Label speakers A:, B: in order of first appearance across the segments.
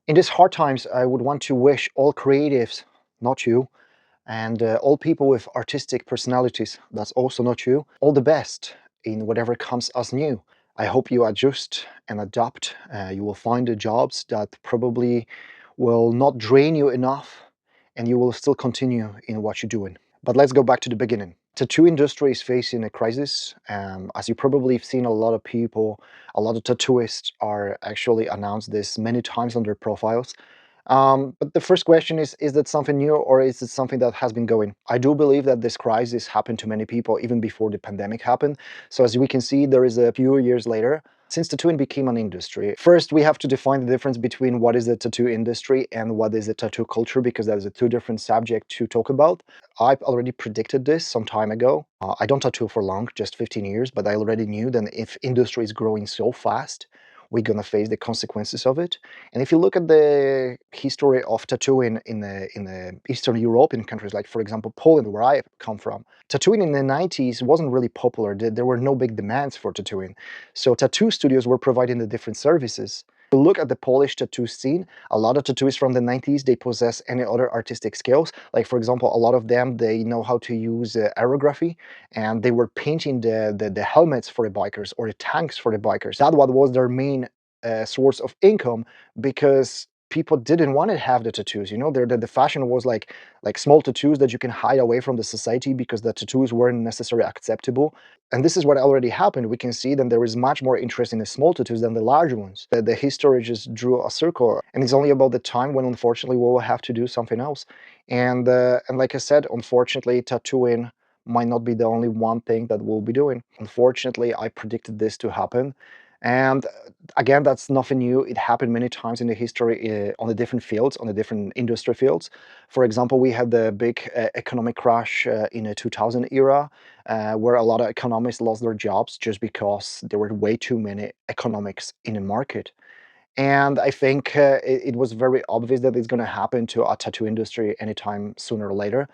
A: In these hard times, I would want to wish all creatives, not you, and all people with artistic personalities, that's also not you, all the best in whatever comes as new. I hope you adjust and adapt. You will find the jobs that probably will not drain you enough, and you will still continue in what you're doing. But let's go back to the beginning. Tattoo industry is facing a crisis. As you probably have seen, a lot of people, a lot of tattooists are actually announced this many times on their profiles. But the first question is that something new or is it something that has been going? I do believe that this crisis happened to many people even before the pandemic happened. So as we can see, there is a few years later, since tattooing became an industry. First, we have to define the difference between what is the tattoo industry and what is the tattoo culture, because that is a two different subject to talk about. I've already predicted this some time ago. I don't tattoo for long, just 15 years, but I already knew that if industry is growing so fast, we're gonna face the consequences of it. And if you look at the history of tattooing in the Eastern European countries, like for example Poland, where I come from, tattooing in the 90s wasn't really popular. There were no big demands for tattooing, so tattoo studios were providing the different services. If you look at the Polish tattoo scene, a lot of tattooists from the 90s, they possess any other artistic skills. Like for example, a lot of them, they know how to use aerography, and they were painting the helmets for the bikers or the tanks for the bikers. That what was their main source of income, because people didn't want to have the tattoos. You know, the fashion was like small tattoos that you can hide away from the society because the tattoos weren't necessarily acceptable. And this is what already happened. We can see that there is much more interest in the small tattoos than the large ones. The history just drew a circle, and it's only about the time when unfortunately we will have to do something else. And like I said, unfortunately, tattooing might not be the only one thing that we'll be doing. Unfortunately, I predicted this to happen. And again, that's nothing new. It happened many times in the history on the different fields, on the different industry fields. For example, we had the big economic crash in the 2000 era, where a lot of economists lost their jobs just because there were way too many economics in the market. And I think it was very obvious that it's going to happen to our tattoo industry anytime sooner or later.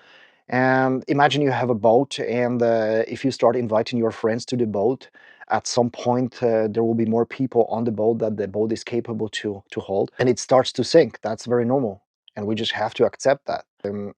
A: And imagine you have a boat, and if you start inviting your friends to the boat, at some point there will be more people on the boat that the boat is capable to hold, and it starts to sink. That's very normal, and we just have to accept that.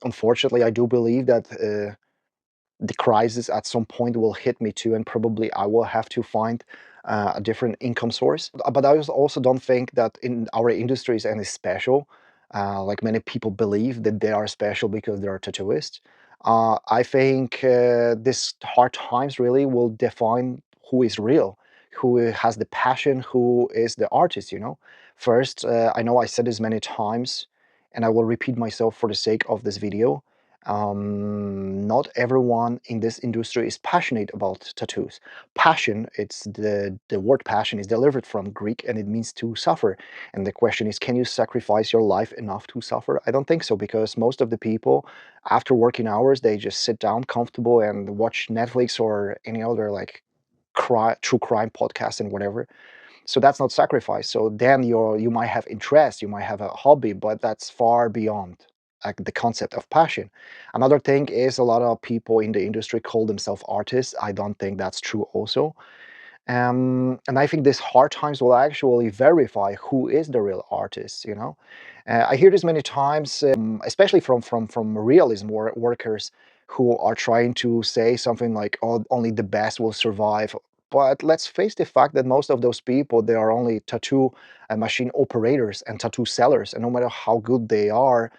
A: Unfortunately, I do believe that the crisis at some point will hit me too, and probably I will have to find a different income source. But I also don't think that in our industry is any special. Like many people believe that they are special because they are tattooists. I think this hard times really will define who is real, who has the passion, who is the artist. You know, first, I know I said this many times, and I will repeat myself for the sake of this video. Not everyone in this industry is passionate about tattoos. Passion, it's the word passion is delivered from Greek and it means to suffer. And the question is, can you sacrifice your life enough to suffer? I don't think so, because most of the people after working hours, they just sit down comfortable and watch Netflix or any other like true crime podcast and whatever. So that's not sacrifice. So then you might have interest, you might have a hobby, but that's far beyond like the concept of passion. Another thing is a lot of people in the industry call themselves artists. I don't think that's true also. And I think these hard times will actually verify who is the real artist. You know, I hear this many times, especially from realism workers who are trying to say something like, "Oh, only the best will survive." But let's face the fact that most of those people, they are only tattoo machine operators and tattoo sellers, and no matter how good they are,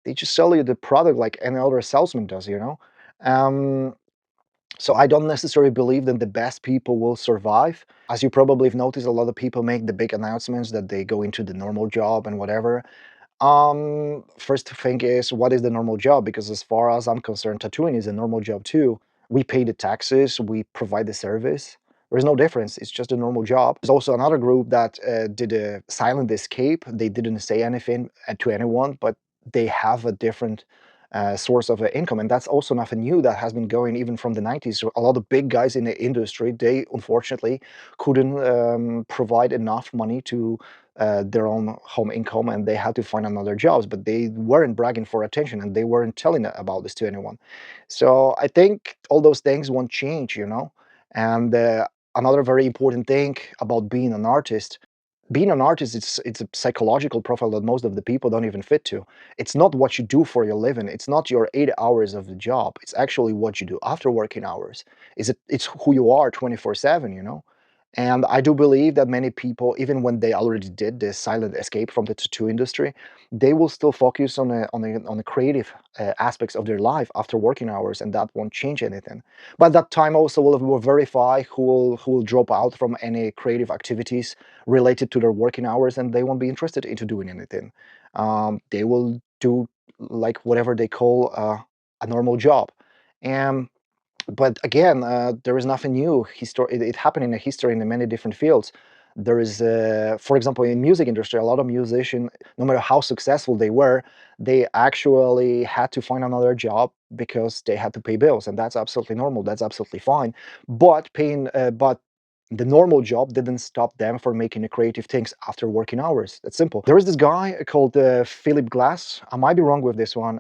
A: they just sell you the product like any other salesman does. You know. Um, so I don't necessarily believe that the best people will survive. As you probably have noticed, a lot of people make the big announcements that they go into the normal job and whatever. First thing is, what is the normal job? Because as far as I'm concerned, tattooing is a normal job too. We pay the taxes, we provide the service. There's no difference. It's just a normal job. There's also another group that did a silent escape. They didn't say anything to anyone, but they have a different source of income, and that's also nothing new. That has been going even from the 90s. So a lot of big guys in the industry, they unfortunately couldn't provide enough money to their own home income, and they had to find another jobs, but they weren't bragging for attention and they weren't telling about this to anyone. So I think all those things won't change, you know. And another very important thing about being an artist, being an artist, it's a psychological profile that most of the people don't even fit to. It's not what you do for your living. It's not your 8 hours of the job. It's actually what you do after working hours. It's who you are 24/7, you know? And I do believe that many people, even when they already did this silent escape from the tattoo industry, they will still focus on the creative aspects of their life after working hours, and that won't change anything. But that time also will verify who will drop out from any creative activities related to their working hours, and they won't be interested into doing anything. They will do like whatever they call a normal job. And but again, there is nothing new. It happened in the history in many different fields. There is, for example, in music industry, a lot of musicians, no matter how successful they were, they actually had to find another job because they had to pay bills, and that's absolutely normal. That's absolutely fine. But the normal job didn't stop them from making the creative things after working hours. That's simple. There is this guy called Philip Glass. I might be wrong with this one.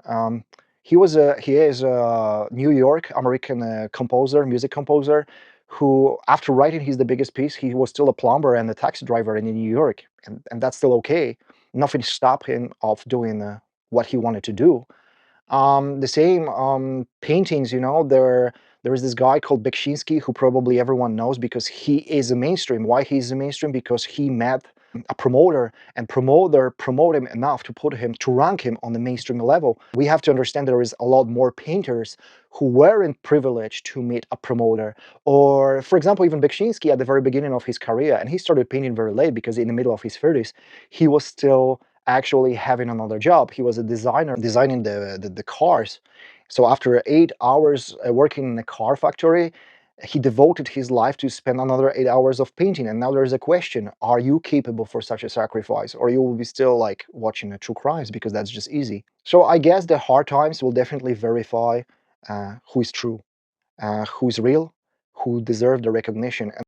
A: He is a New York American composer, music composer, who after writing He's the Biggest Piece, he was still a plumber and a taxi driver in New York, and that's still okay. Nothing stopped him of doing what he wanted to do. The same paintings, there is this guy called Beksinski who probably everyone knows because he is a mainstream. Why he's a mainstream? Because he met a promoter, and promoter promote him enough to rank him on the mainstream level. We have to understand there is a lot more painters who weren't privileged to meet a promoter. Or, for example, even Beksinski at the very beginning of his career, and he started painting very late because in the middle of his 30s, he was still actually having another job. He was a designer designing the cars. So after 8 hours working in a car factory, he devoted his life to spend another 8 hours of painting. And now there's a question: are you capable for such a sacrifice, or you will be still like watching the true crimes because that's just easy? So I guess the hard times will definitely verify who is true, who is real, who deserve the recognition.